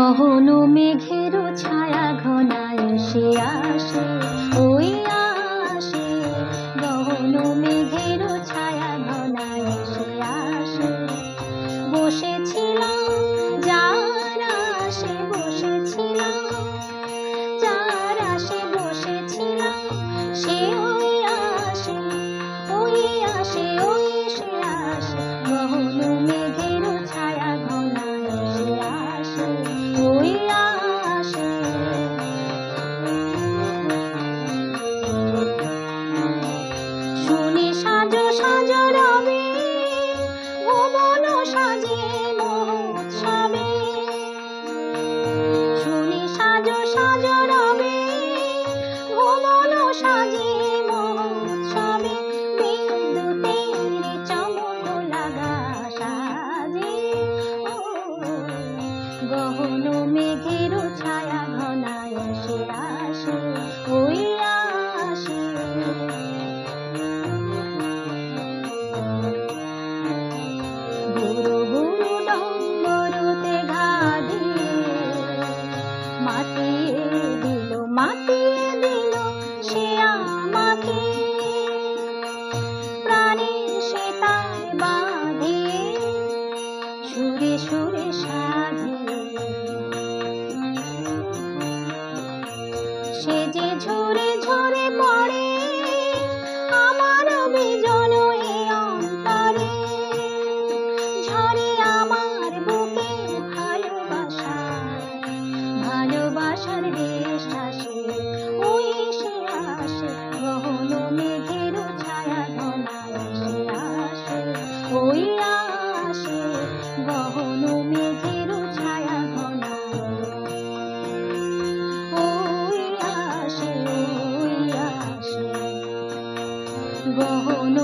গহন মেঘের ছায়া ঘনায় এসে আসে, ওই আসে। গহন মেঘের ছায়া ঘনায় এসে আসে। বসেছিলাম যার আসে, বসেছিলাম যার আসে, বসেছিলাম সে ওই আসে, ওই আসে, ওই সে আসে। গহন মেঘের ছায়া ঘনায় এসে আসে, ওই আসে। শুনি সাজো সাজো রবে, ভুবন সাজে মহোৎসবে। শুনি সাজো সাজো রবে, ভুবন সাজে মহোৎসবে। বিদ্যুতের চমক লাগা সাজে, গহন মেঘের ছায়া ঘনায় এসে আসে, ওই আসে। গুরু গুরু ডম্বরুতে ঘা দিয়ে মাতিয়ে দিল, মাতিয়ে দিল সে আমাকে। প্রাণের সে তার বাঁধিয়ে সুরে সুরে সাধিয়ে। সে যে ঝরে ঝরে পড়ে আমার বিজন এ অন্তরে। ঝরে আমার বুকে ভালোবাসা, ভালোবাসার বিশ্বাসে ওই সে আসে। গহন মেঘের ছায়া ঘনায় এসে আসে, ওই আসে। গহন মেঘের ছায়া ঘনায় ওই আসে, ওই আসে। গহন